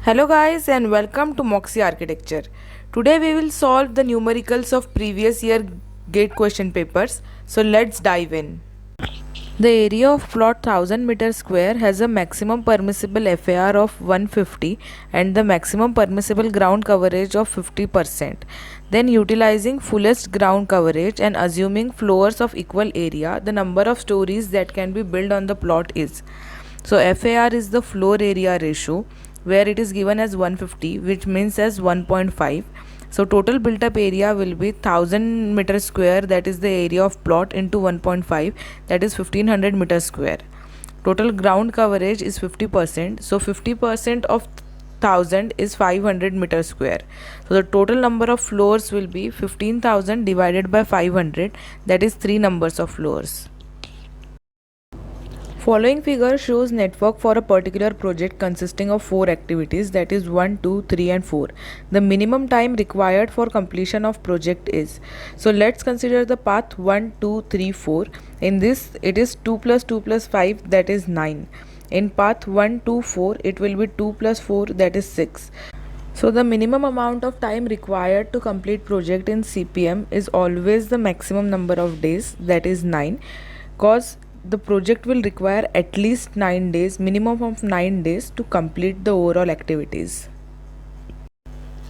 Hello guys and welcome to Moxie Architecture. Today we will solve the numericals of previous year gate question papers. So let's dive in. The area of plot 1000 meter square has a maximum permissible FAR of 150 and the maximum permissible ground coverage of 50%. Then utilizing fullest ground coverage and assuming floors of equal area, the number of stories that can be built on the plot is. So FAR is the floor area ratio where it is given as 150, which means as 1.5. So total built up area will be 1000 meter square, that is the area of plot, into 1.5, that is 1500 meter square. Total ground coverage is 50%. So 50% of 1000 is 500 meter square. So the total number of floors will be 15,000 divided by 500, that is 3 numbers of floors. Following figure shows network for a particular project consisting of 4 activities, that is 1, 2, 3 and 4. The minimum time required for completion of project is. So let's consider the path 1, 2, 3, 4. In this it is 2 plus 2 plus 5, that is 9. In path 1, 2, 4 it will be 2 plus 4, that is 6. So the minimum amount of time required to complete project in CPM is always the maximum number of days, that is 9, cause the project will require at least 9 days, minimum of 9 days to complete the overall activities.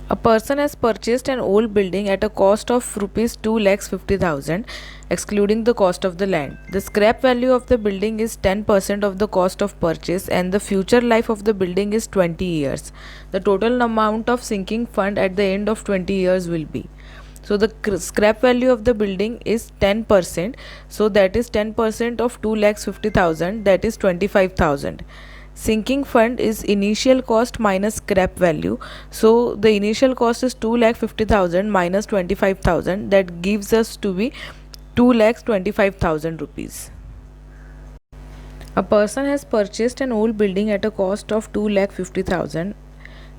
A person has purchased an old building at a cost of rupees 2,50,000 excluding the cost of the land. The scrap value of the building is 10% of the cost of purchase and the future life of the building is 20 years. The total amount of sinking fund at the end of 20 years will be. So the scrap value of the building is 10%. So that is 10% of 2,50,000, that is 25,000. Sinking fund is initial cost minus scrap value. So the initial cost is 2,50,000 minus 25,000, that gives us to be 2,25,000 rupees. A person has purchased an old building at a cost of 2,50,000.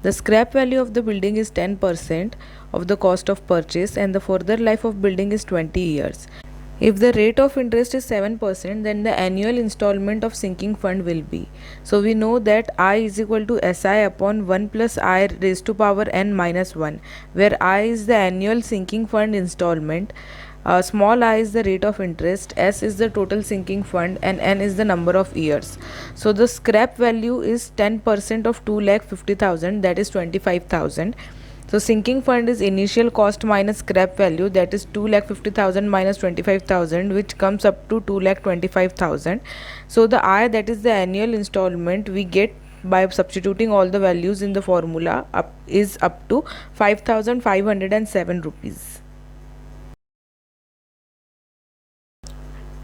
The scrap value of the building is 10% of the cost of purchase and the further life of building is 20 years. If the rate of interest is 7%, then the annual installment of sinking fund will be. So we know that I is equal to SI upon 1 plus I raised to power n minus 1, where I is the annual sinking fund installment, small I is the rate of interest, S is the total sinking fund and n is the number of years. So the scrap value is 10% of 2,50,000, that is 25,000. So sinking fund is initial cost minus scrap value, that is 2,50,000 minus 25,000, which comes up to 2,25,000. So the I, that is the annual installment, we get by substituting all the values in the formula is up to 5,507 rupees.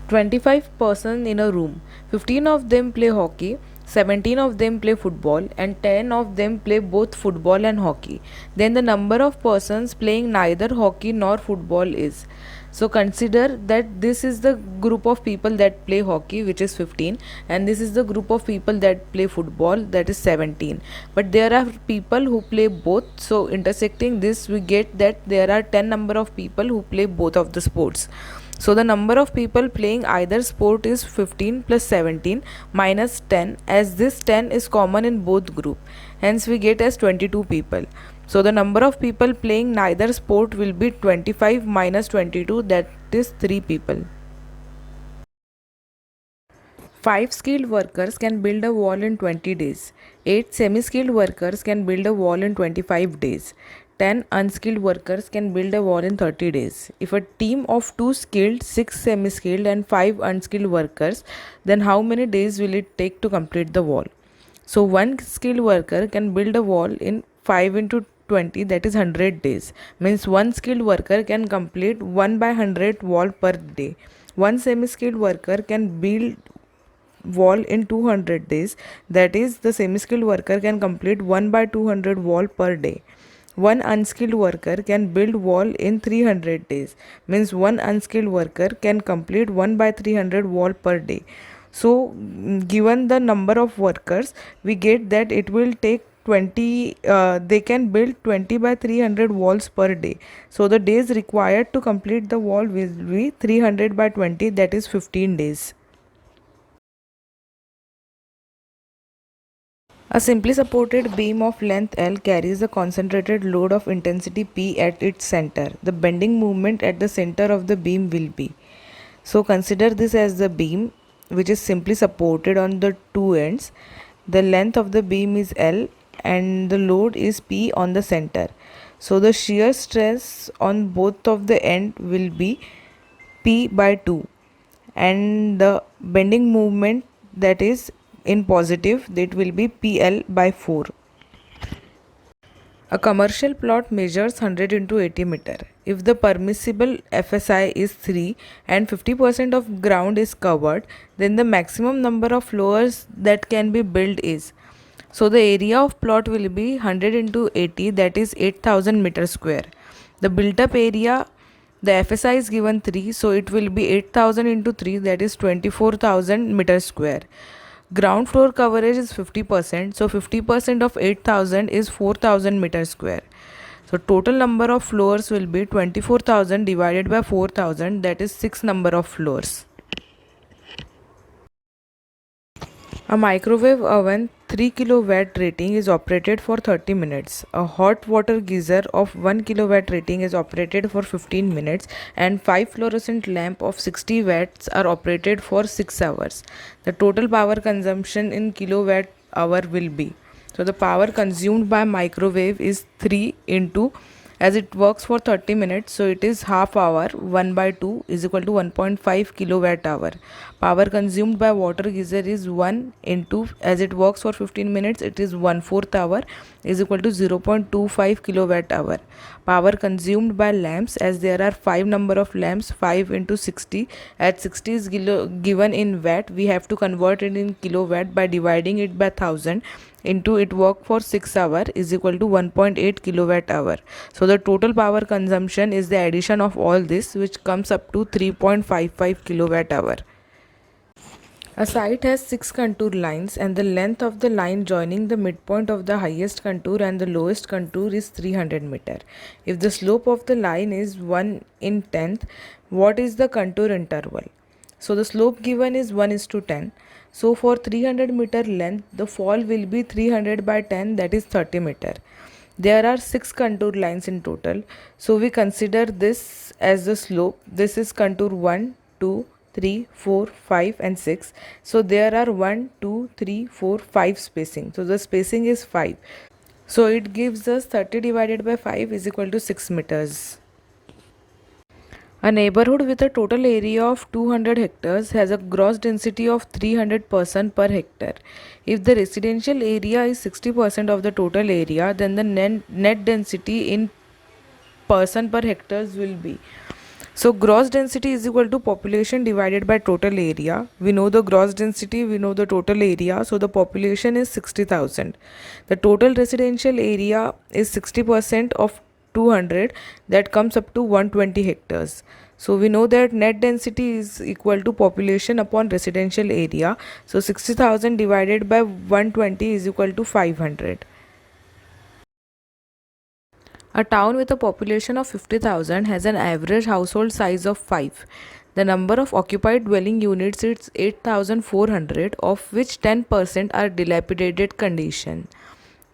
25 persons in a room. 15 of them play hockey, 17 of them play football and 10 of them play both football and hockey. Then the number of persons playing neither hockey nor football is. So consider that this is the group of people that play hockey, which is 15, and this is the group of people that play football, that is 17. But there are people who play both, so intersecting this we get that there are 10 number of people who play both of the sports. So the number of people playing either sport is 15 plus 17 minus 10, as this 10 is common in both group. Hence we get as 22 people. So the number of people playing neither sport will be 25 minus 22, that is 3 people. 5 skilled workers can build a wall in 20 days. 8 semi-skilled workers can build a wall in 25 days. 10 unskilled workers can build a wall in 30 days. If a team of 2 skilled, 6 semi-skilled and 5 unskilled workers, then how many days will it take to complete the wall? So one skilled worker can build a wall in 5 into 20, that is 100 days. Means one skilled worker can complete 1 by 100 wall per day. One semi-skilled worker can build wall in 200 days, that is the semi-skilled worker can complete 1 by 200 wall per day. One unskilled worker can build wall in 300 days, means one unskilled worker can complete 1 by 300 wall per day. So given the number of workers, we get that it will take 20, they can build 20 by 300 walls per day. So the days required to complete the wall will be 300 by 20, that is 15 days. A simply supported beam of length L carries a concentrated load of intensity P at its center. The bending moment at the center of the beam will be. So consider this as the beam which is simply supported on the two ends. The length of the beam is L and the load is P on the center. So the shear stress on both of the end will be P by 2, and the bending movement, that is in positive, that will be PL by 4. A commercial plot measures 100 into 80 meter. If the permissible FSI is 3 and 50% of ground is covered, then the maximum number of floors that can be built is. So the area of plot will be 100 into 80, that is 8000 meter square. The built up area, the FSI is given 3, so it will be 8000 into 3, that is 24,000 meter square. Ground floor coverage is 50%, so 50% of 8000 is 4000 meter square. So total number of floors will be 24,000 divided by 4000, that is 6 number of floors. A microwave oven 3 kilowatt rating is operated for 30 minutes. A hot water geyser of 1 kilowatt rating is operated for 15 minutes, and 5 fluorescent lamp of 60 watts are operated for 6 hours. The total power consumption in kilowatt hour will be. So the power consumed by microwave is 3 into, as it works for 30 minutes, so it is half hour, 1 by 2 is equal to 1.5 kilowatt hour. Power consumed by water geyser is 1 into, as it works for 15 minutes, it is 1/4 hour is equal to 0.25 kilowatt hour. Power consumed by lamps, as there are 5 number of lamps, 5 into 60, at 60 is given in watt, we have to convert it in kilowatt by dividing it by 1000 into it work for 6 hour is equal to 1.8 kilowatt hour. So the total power consumption is the addition of all this, which comes up to 3.55 kilowatt hour. A site has 6 contour lines, and the length of the line joining the midpoint of the highest contour and the lowest contour is 300 meter. If the slope of the line is 1 in 10th, what is the contour interval? So the slope given is 1:10. So for 300 meter length, the fall will be 300 by 10, that is 30 meter. There are 6 contour lines in total. So we consider this as the slope. This is contour 1, 2, 3, 4, 5 and 6. So there are 1, 2, 3, 4, 5 spacing. So the spacing is 5. So it gives us 30 divided by 5 is equal to 6 meters. A neighborhood with a total area of 200 hectares has a gross density of 300 person per hectare. If the residential area is 60% of the total area, then the net density in person per hectares will be. So gross density is equal to population divided by total area. We know the gross density, we know the total area, so the population is 60,000. The total residential area is 60% of 200, that comes up to 120 hectares. So we know that net density is equal to population upon residential area. So 60,000 divided by 120 is equal to 500. A town with a population of 50,000 has an average household size of 5. The number of occupied dwelling units is 8,400, of which 10% are dilapidated condition.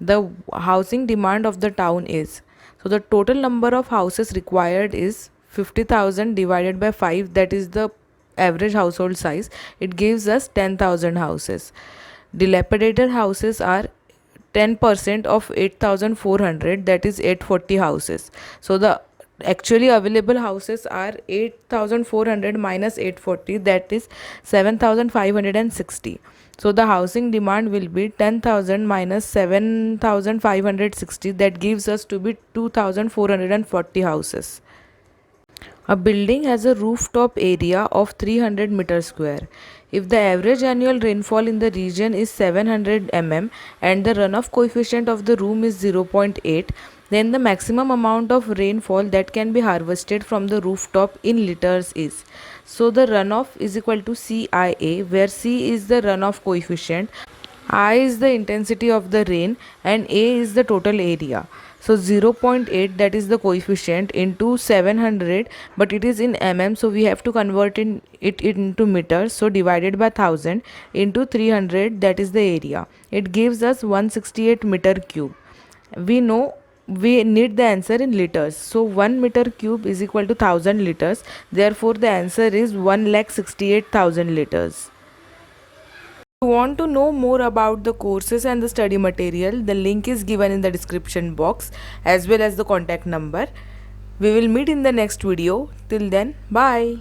The housing demand of the town is. So the total number of houses required is 50,000 divided by 5, that is the average household size. It gives us 10,000 houses. Dilapidated houses are 10% of 8,400, that is 840 houses. So the actually available houses are 8,400 minus 840, that is 7,560. So the housing demand will be 10,000 minus 7,560, that gives us to be 2,440 houses. A building has a rooftop area of 300 meter square. If the average annual rainfall in the region is 700 mm and the runoff coefficient of the room is 0.8, then the maximum amount of rainfall that can be harvested from the rooftop in liters is. So the runoff is equal to CIA, where C is the runoff coefficient, I is the intensity of the rain, and A is the total area. So 0.8, that is the coefficient, into 700, but it is in mm, so we have to convert it into meters. So divided by 1000 into 300, that is the area. It gives us 168 meter cube. We know we need the answer in liters. So 1 meter cube is equal to 1000 liters. Therefore the answer is 1,68,000 liters. If you want to know more about the courses and the study material, the link is given in the description box as well as the contact number. We will meet in the next video. Till then, bye.